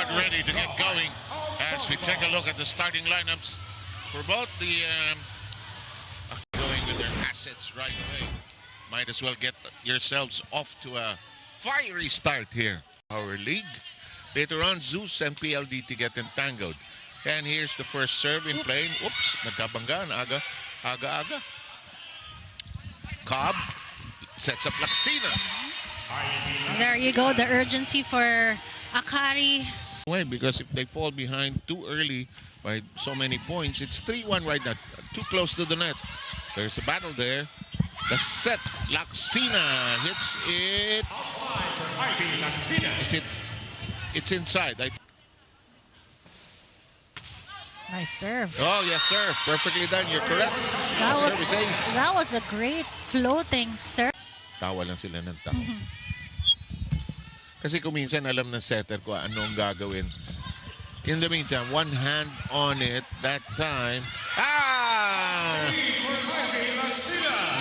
about ready to get going as we take a look at the starting lineups for both the going with their assets right away. Might as well get yourselves off to a fiery start here. Our league. Later on, Zeus and PLDT get entangled. And here's the first serve in play. Oops, nagkabanggaan. Aga. Cobb sets up Laksina. There you go, the urgency for Akari. Because if they fall behind too early by so many points, it's 3-1 right now. Too close to the net. There's a battle there. The set, Laksina hits it. Is it? It's inside. Nice serve. Oh, yes, sir. Perfectly done. You're correct. That was a great floating serve. Tawa lang sila ng tawa. Kasi kung minsan alam ng setter ko anong gagawin. In the meantime, one hand on it that time.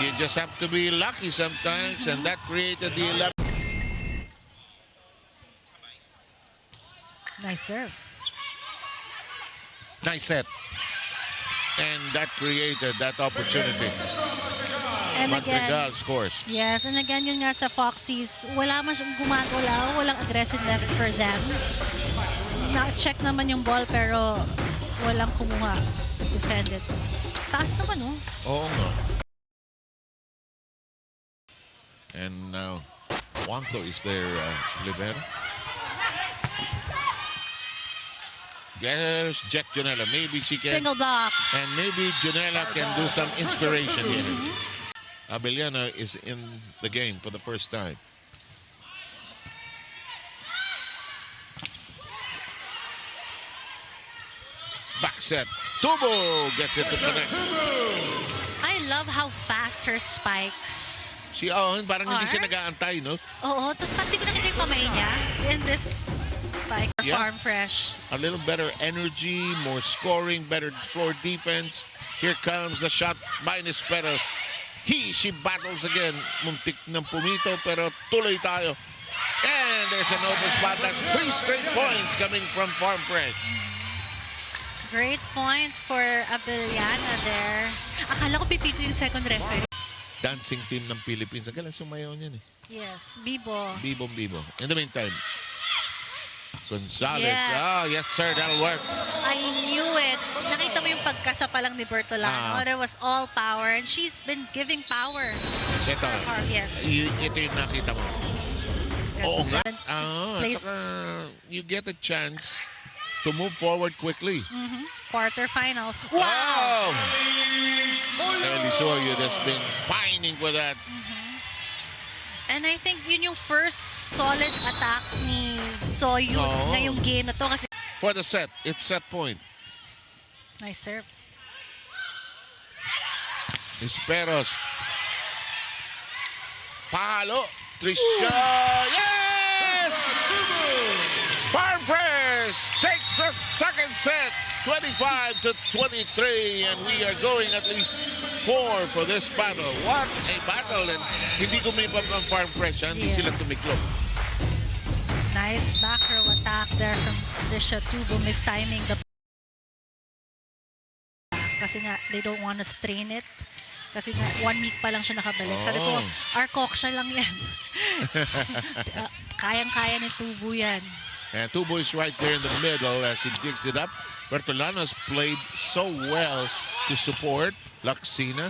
You just have to be lucky sometimes, and that created the 11. Nice serve. Nice set. And that created that opportunity. And Madrigal again, scores. yes, and again, yun nga sa Foxies, wala man siyang gumagalaw, walang aggressiveness for them. Na-check naman yung ball pero walang kumuha. Defended. Taas naman, oh. Oo nga. And now, Juanco is there, libero. There's Jet Janela. Maybe she can. Single block. And maybe Janela can do some inspiration here. Abellana is in the game for the first time. Back set. Tubo gets it to connect. I love how fast her spikes. Parang hindi siya nag-aantay, no? Oo, tapos pati ko nakita yung kamay niya in this spike. Yeah. Farm fresh. A little better energy, more scoring, better floor defense. Here comes the shot by Nisperos. She battles again. Muntik ng pumito pero tuloy tayo. And there's an open spot. That's 3 straight points coming from Farm Fresh. Great point for Abellana there. Akala ko pipito yung second referee. Dancing team ng Philippines. Ang galang sumayaw niyan eh. Yes, Bibo. Bibo. In the meantime, Gonzalez. Yeah. Oh, yes sir, that'll work. I knew it. Nakita mo yung pagkasa pa lang ni Bertolano. There was all power and she's been giving power. Ito. Yes. Ito yung nakita mo. Oo nga. At Place. saka, you get a chance to move forward quickly. Quarterfinals. Wow! Elisorio has been pining for that. And I think yun yung first solid attack ni Soyu ngayong game na to kasi For the set, it's set point. nice serve. Esperos. Palo. Trisha. Yes! Farm Fresh takes the second set. 25-23, and we are going at least 4 for this battle. What a battle! And hindi kumipap ng Farm Fresh, hindi sila tumiklop. Nice back row attack there from Trisha Tubo, mistiming the kasi nga they don't want to strain it. Kasi nga 1 week pa lang siya nakabalik. Sabi ko, Arcoxa lang yan. Kayang-kaya ni Tubo yan. And Tubo is right there in the middle as he digs it up. Bertolano has played so well to support Laksina.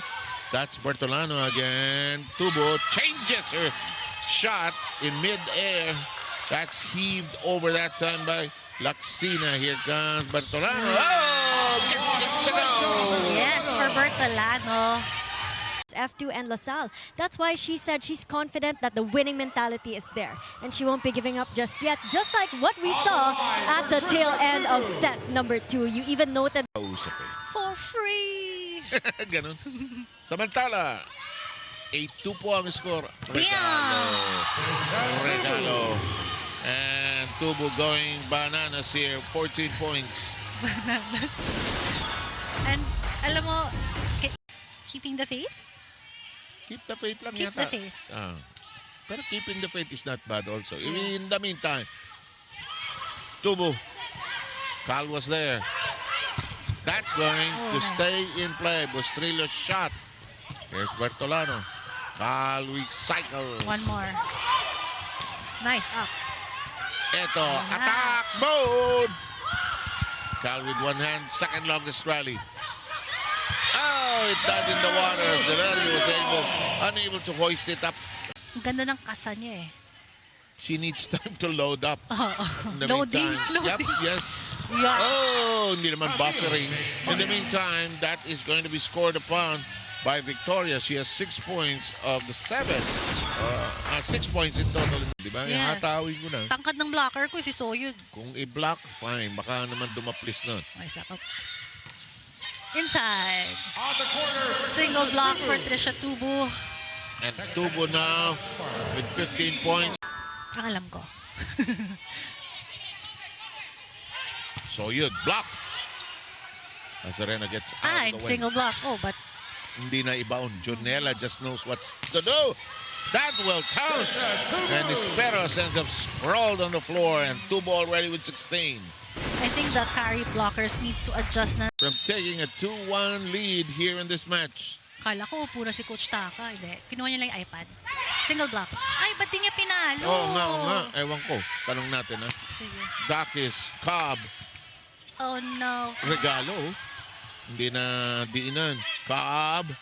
That's Bertolano again. Tubo changes her shot in mid-air. That's heaved over that time by Laksina. Here comes Bertolano. Oh, gets it to go. Yes, for Bertolano. F2 and LaSalle. That's why she said she's confident that the winning mentality is there and she won't be giving up just yet, just like what we saw at the tail end of set number 2. You even noted For free! Ganun. Samantala, 8-2 po ang score. Regalo. And Tubo going bananas here. 14 points. Bananas. And alam mo, keeping the faith? Keep the faith lang Keep yata. the faith. Pero keeping the faith is not bad also. In the meantime, Tubo. Cal was there. That's going to stay in play. Bustrillo's shot. Here's Bertolano. Cal recycle. One more. Nice up. Eto, attack mode. Cal with one hand, second longest rally. Oh, it died in the water. Zerari was unable to hoist it up. Ang ganda ng kasa niya eh. She needs time to load up. In the Loading. meantime, yep, yes. Yeah. Oh, hindi naman buffering. In the meantime, that is going to be scored upon by Victoria. She has 6 points of the 7. 6 points in total. Di ba? Yes. Hatawin ko na. Tangkad ng blocker ko si Soyud. Kung i-block, fine. Baka naman dumaplis nun. Nice up. Inside. Single block for Trisha Tubo. And Tubo now with 15 points. Ang alam ko. Soyud, block. Azarena gets out of the way. Single block. Oh, but Hindi na ibaon. Jonella just knows what's to do. That will count. And Esperos ends up sprawled on the floor and Tubo already with 16. I think the carry blockers needs to adjust na. From taking a 2-1 lead here in this match. Kala ko pura si Coach Taka. Hindi. Kinuha niya lang yung iPad. Single block. Ay, ba't di niya pinalo? Oo nga. Ewan ko. Tanong natin ha. Sige. Dakis, Cobb, Oh no. regalo. Hindi na diinan. Cobb.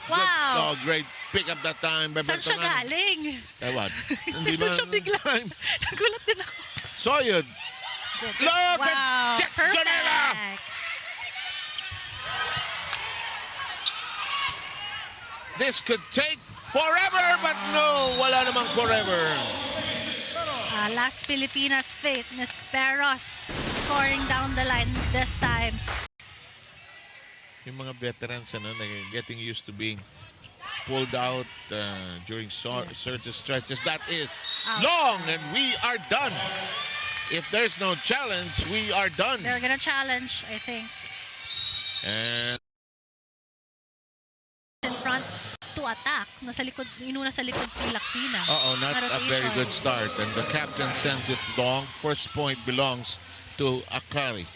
Wow. Oh, great pick up that time by Saan siya Bertolano. galing? Ewan. Hindi Bigla ba? siya bigla. Nagulat din ako. Soyud. Look Wow. at Jack Perfect. Jonella. This could take forever, but no, wala namang forever. Last Pilipinas fate, Miss Peros scoring down the line this time. Yung mga veterans na getting used to being pulled out during certain stretches. That is Out. long, and we are done. If there's no challenge, we are done. They're gonna challenge, I think, And in front to attack. Nasa likod, inuna sa likod si Laksina. not a very good start. And the captain sends it long. First point belongs to Akari.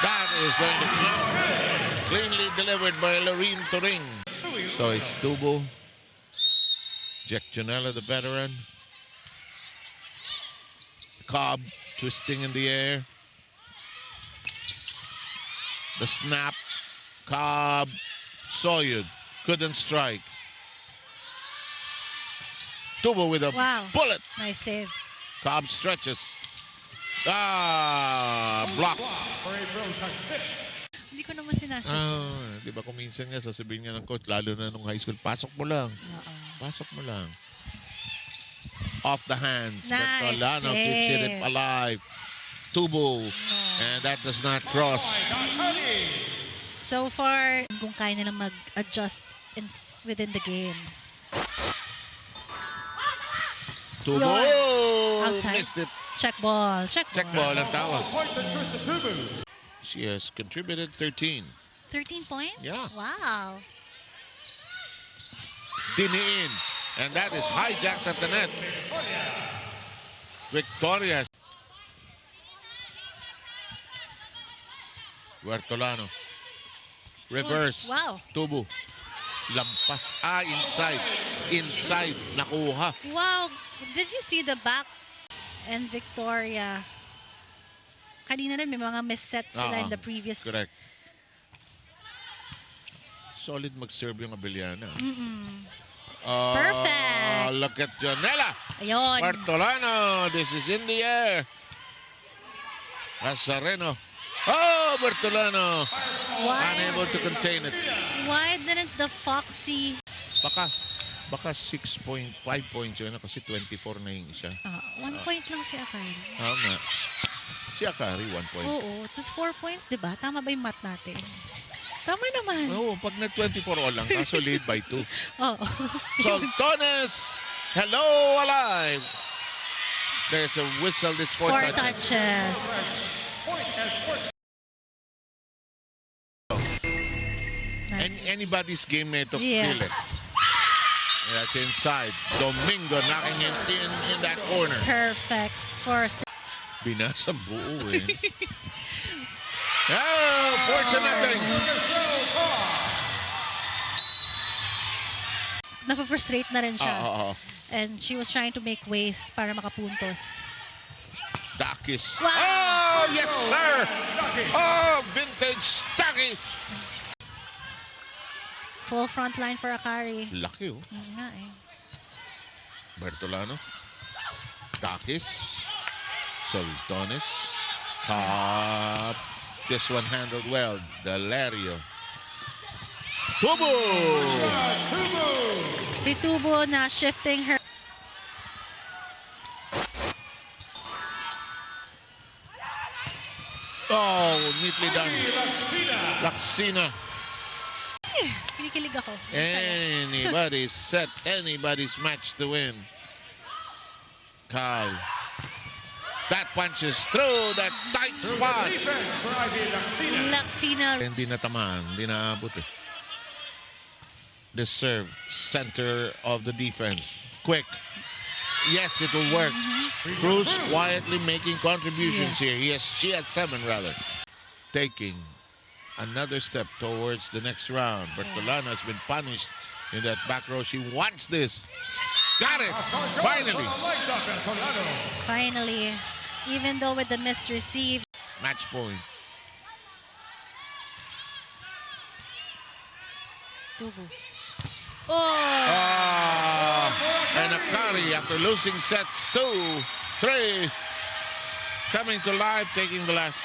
That is going to count. Cleanly delivered by Lorene Turing. So it's Tubo. Jack Jonella, the veteran. Cobb twisting in the air. The snap. Cobb. Soyud couldn't strike. Tubo with a Wow. bullet. Nice save. Cobb stretches. Block. Hindi ko naman sinasadya. Di ba kung minsan nga sasabihin nga ng coach, lalo na nung high school, pasok mo lang. Oo. Pasok mo lang. Off the hands. Nice Bertolano keeps it save. alive. Tubo. And that does not cross. So far, kung kaya nilang mag-adjust within the game. Tubo. Outside. Missed it. Check ball. Check Check ball ang tawag. She has contributed 13. 13 points? Yeah. Wow. Diniin. And that is hijacked at the net. Victoria. Bertolano. Reverse. Wow. Tubo. Lampas. Inside. Inside. Nakuha. Wow. Did you see the back? And Victoria. Kanina rin may mga missets sila in the previous. Correct. Solid mag-serve yung Abellana. Perfect. Look at Jonella. Ayun. Bertolano. This is in the air. Nazareno. Oh, Bertolano. Unable to contain it. Why didn't the Foxy... Baka 6.5 points yun kasi 24 na yung isa. 1 point lang si Akari. Oo nga. Si Akari, 1 point. Oo. Tapos 4 points, di ba? Tama ba yung math natin? Tama naman. Oo, pag na-24 all lang, kaso lead by 2. Oo. Soltones, hello, alive. There's a whistle, it's 4 4 touches. touches. Anybody's game na ito, Yes. feel it. That's inside. Domingo knocking it in that corner. Perfect for Binasa buo eh. Oh, 4-0. Nafu-frustrate na rin siya. Oo. And she was trying to make ways para makapuntos. Dakis. Wow! Oh, yes, sir! Oh, vintage Dakis! Full front line for Akari. Laki oh. Nga eh. Bertolano. Dakis. Soltones. Top. This one handled well. Delerio. Tubo! Si Tubo na shifting her. Oh, neatly done. Laksina. Kinikilig ako. Anybody's set, anybody's match to win. Kai. That punches through that tight spot. Laksina. Hindi natamaan, hindi naabot eh. The serve, center of the defense. Quick. Yes, it will work. Cruz quietly making contributions here. Yes, she had 7 rather. Taking another step towards the next round. Bertolano has been punished in that back row. She wants this. Got it! Finally! Finally. Even though with the missed receive. Match point. Tubo. Oh! And Akari, after losing sets 2, 3, coming to life, taking the last